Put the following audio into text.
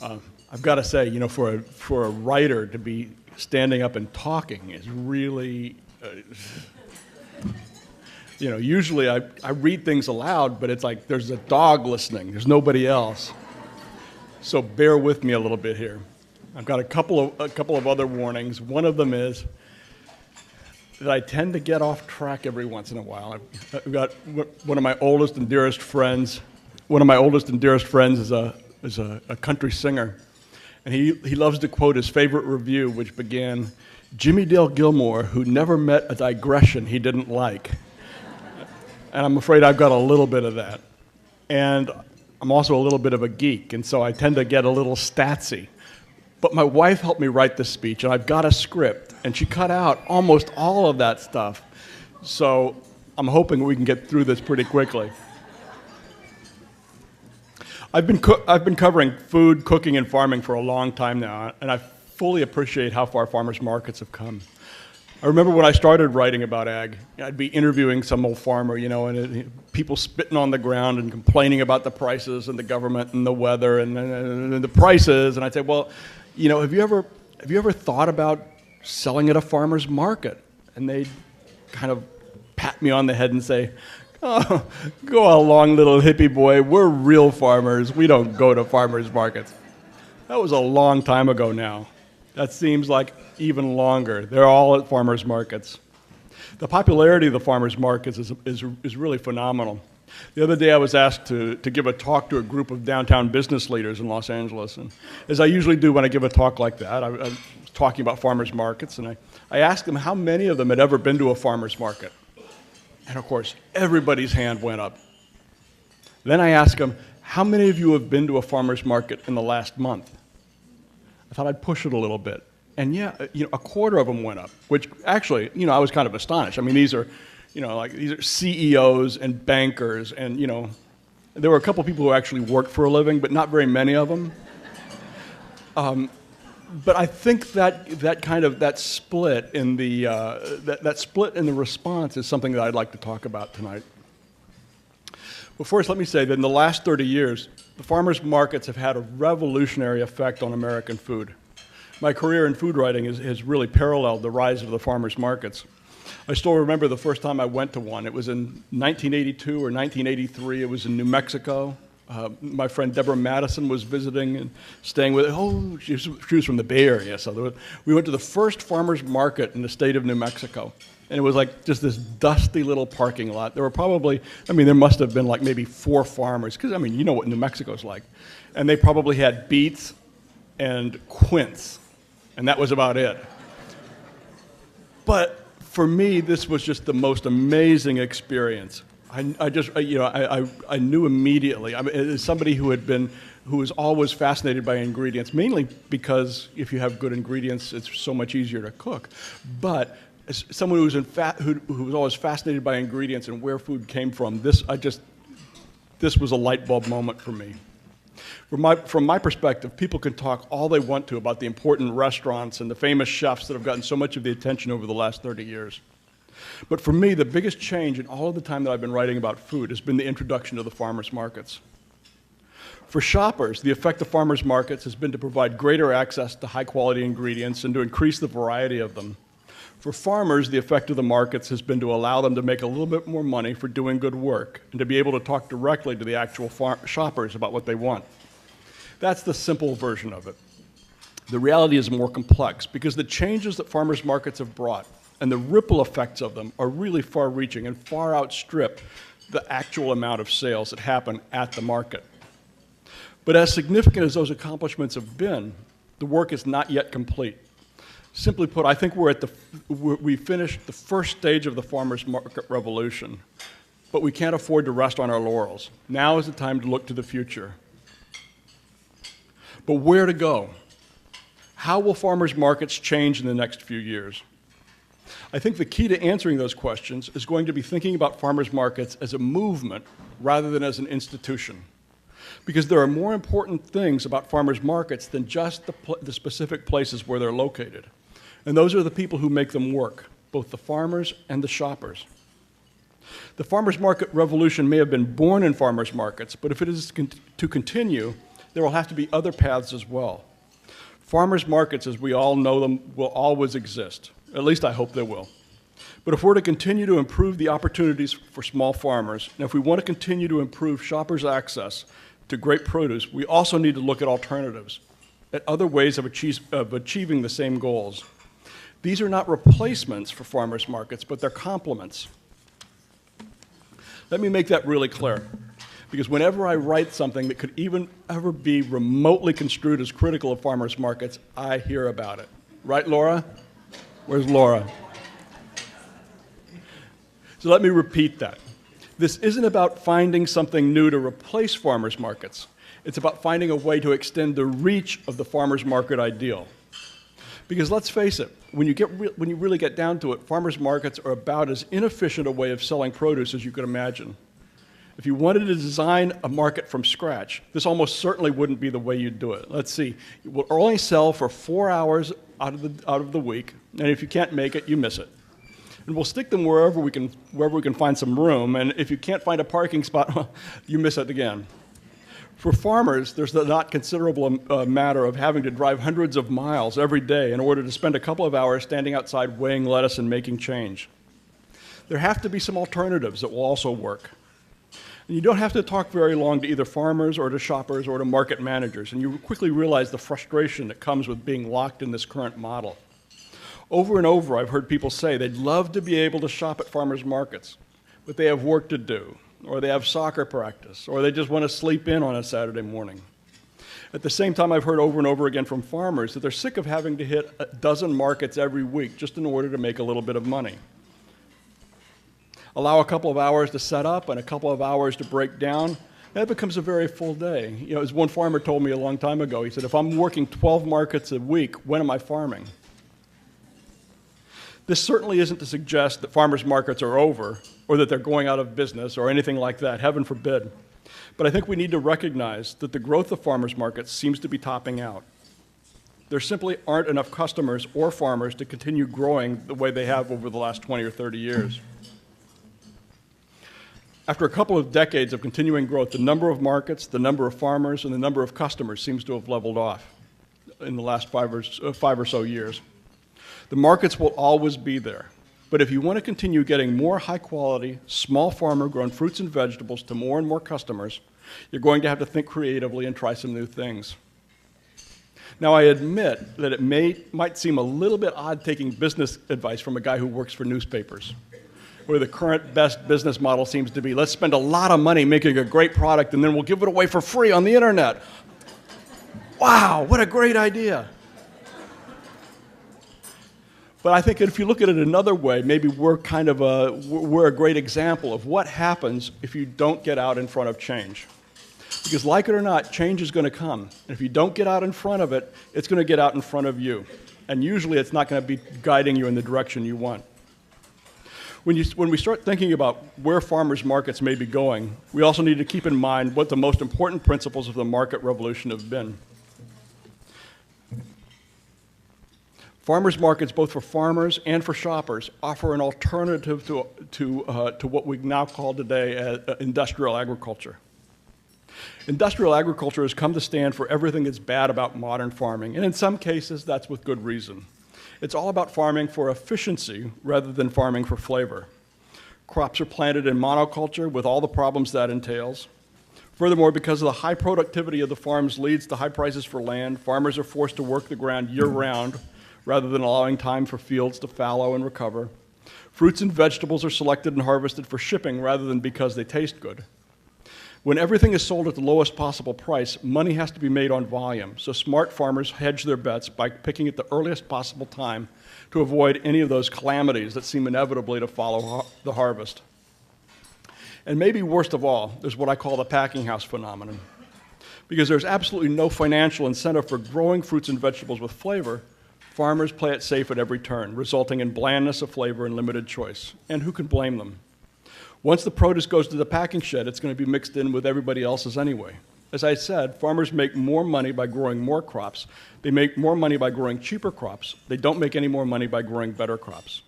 I've got to say, for a writer to be standing up and talking is really, usually I read things aloud, but it's like there's a dog listening. There's nobody else. So bear with me a little bit here. I've got a couple of other warnings. One of them is that I tend to get off track every once in a while. I've got one of my oldest and dearest friends. One of my oldest and dearest friends is a country singer, and he loves to quote his favorite review, which began, "Jimmy Dale Gilmore, who never met a digression he didn't like." And I'm afraid I've got a little bit of that. And I'm also a little bit of a geek, and so I tend to get a little statsy. But my wife helped me write this speech, and I've got a script, and she cut out almost all of that stuff. So I'm hoping we can get through this pretty quickly. I've been covering food, cooking, and farming for a long time now, and I fully appreciate how far farmers markets have come. I remember when I started writing about ag, I'd be interviewing some old farmer, and people spitting on the ground and complaining about the prices and the government and the weather and the prices, and I'd say, well, have you ever thought about selling at a farmer's market? And they'd kind of pat me on the head and say, "Oh, go along, little hippie boy. We're real farmers. We don't go to farmers markets." That was a long time ago now. That seems like even longer. They're all at farmers markets. The popularity of the farmers markets is really phenomenal. The other day I was asked to give a talk to a group of downtown business leaders in Los Angeles. And as I usually do when I give a talk like that, I was talking about farmers markets, and I asked them how many of them had ever been to a farmers market. And of course, everybody's hand went up. Then I asked them, how many of you have been to a farmers market in the last month? I thought I'd push it a little bit. And yeah, a quarter of them went up, which actually, I was kind of astonished. I mean, these are CEOs and bankers, and there were a couple people who actually worked for a living, but not very many of them. But I think that split in the response is something that I'd like to talk about tonight. But first, let me say that in the last 30 years, the farmers markets have had a revolutionary effect on American food. My career in food writing has really paralleled the rise of the farmers markets. I still remember the first time I went to one. It was in 1982 or 1983. It was in New Mexico. My friend Deborah Madison was visiting and staying with. She was from the Bay Area, so we went to the first farmers market in the state of New Mexico, and it was like just this dusty little parking lot. There were probably, there must have been like maybe 4 farmers, because you know what New Mexico's like, and they probably had beets and quince, and that was about it. But for me, this was just the most amazing experience. I knew immediately. As somebody who was always fascinated by ingredients, mainly because if you have good ingredients, it's so much easier to cook. But as someone who was always fascinated by ingredients and where food came from, this was a light bulb moment for me. From my perspective, people can talk all they want to about the important restaurants and the famous chefs that have gotten so much of the attention over the last 30 years. But for me, the biggest change in all of the time that I've been writing about food has been the introduction of the farmers markets. For shoppers, the effect of farmers markets has been to provide greater access to high-quality ingredients and to increase the variety of them. For farmers, the effect of the markets has been to allow them to make a little bit more money for doing good work and to be able to talk directly to the actual shoppers about what they want. That's the simple version of it. The reality is more complex because the changes that farmers markets have brought and the ripple effects of them are really far-reaching and far outstrip the actual amount of sales that happen at the market. But as significant as those accomplishments have been, the work is not yet complete. Simply put, I think we finished the first stage of the farmers market revolution, but we can't afford to rest on our laurels. Now is the time to look to the future. But where to go? How will farmers markets change in the next few years? I think the key to answering those questions is going to be thinking about farmers markets as a movement rather than as an institution. Because there are more important things about farmers markets than just the specific places where they're located. And those are the people who make them work, both the farmers and the shoppers. The farmers market revolution may have been born in farmers markets, but if it is to continue, there will have to be other paths as well. Farmers markets, as we all know them, will always exist. At least I hope they will. But if we're to continue to improve the opportunities for small farmers, and if we want to continue to improve shoppers' access to great produce, we also need to look at alternatives, at other ways of achieving the same goals. These are not replacements for farmers markets, but they're complements. Let me make that really clear, because whenever I write something that could even ever be remotely construed as critical of farmers markets, I hear about it. Right, Laura? Where's Laura? So let me repeat that. This isn't about finding something new to replace farmers markets. It's about finding a way to extend the reach of the farmers market ideal. Because let's face it, when you really get down to it, farmers markets are about as inefficient a way of selling produce as you could imagine. If you wanted to design a market from scratch, this almost certainly wouldn't be the way you'd do it. Let's see, it will only sell for 4 hours out of the week, and if you can't make it, you miss it. And we'll stick them wherever we can find some room, and if you can't find a parking spot, you miss it again. For farmers, there's the not considerable matter of having to drive hundreds of miles every day in order to spend a couple of hours standing outside weighing lettuce and making change. There have to be some alternatives that will also work. And you don't have to talk very long to either farmers or to shoppers or to market managers, and you quickly realize the frustration that comes with being locked in this current model. Over and over, I've heard people say they'd love to be able to shop at farmers markets, but they have work to do, or they have soccer practice, or they just want to sleep in on a Saturday morning. At the same time, I've heard over and over again from farmers that they're sick of having to hit a dozen markets every week just in order to make a little bit of money. Allow a couple of hours to set up and a couple of hours to break down, that becomes a very full day. You know, as one farmer told me a long time ago, he said, if I'm working 12 markets a week, when am I farming? This certainly isn't to suggest that farmers markets are over or that they're going out of business or anything like that, heaven forbid. But I think we need to recognize that the growth of farmers markets seems to be topping out. There simply aren't enough customers or farmers to continue growing the way they have over the last 20 or 30 years. After a couple of decades of continuing growth, the number of markets, the number of farmers, and the number of customers seems to have leveled off in the last five or so years. The markets will always be there, but if you want to continue getting more high-quality, small farmer-grown fruits and vegetables to more and more customers, you're going to have to think creatively and try some new things. Now, I admit that it might seem a little bit odd taking business advice from a guy who works for newspapers, where the current best business model seems to be, let's spend a lot of money making a great product and then we'll give it away for free on the internet. Wow, what a great idea. But I think if you look at it another way, maybe we're a great example of what happens if you don't get out in front of change. Because like it or not, change is going to come. And if you don't get out in front of it, it's going to get out in front of you. And usually it's not going to be guiding you in the direction you want. When we start thinking about where farmers markets may be going, we also need to keep in mind what the most important principles of the market revolution have been. Farmers markets, both for farmers and for shoppers, offer an alternative to what we now call today industrial agriculture. Industrial agriculture has come to stand for everything that's bad about modern farming, and in some cases, that's with good reason. It's all about farming for efficiency rather than farming for flavor. Crops are planted in monoculture with all the problems that entails. Furthermore, because of the high productivity of the farms leads to high prices for land, farmers are forced to work the ground year-round rather than allowing time for fields to fallow and recover. Fruits and vegetables are selected and harvested for shipping rather than because they taste good. When everything is sold at the lowest possible price, money has to be made on volume, so smart farmers hedge their bets by picking at the earliest possible time to avoid any of those calamities that seem inevitably to follow the harvest. And maybe worst of all, there's what I call the packing house phenomenon. Because there's absolutely no financial incentive for growing fruits and vegetables with flavor, farmers play it safe at every turn, resulting in blandness of flavor and limited choice. And who can blame them? Once the produce goes to the packing shed, it's going to be mixed in with everybody else's anyway. As I said, farmers make more money by growing more crops. They make more money by growing cheaper crops. They don't make any more money by growing better crops.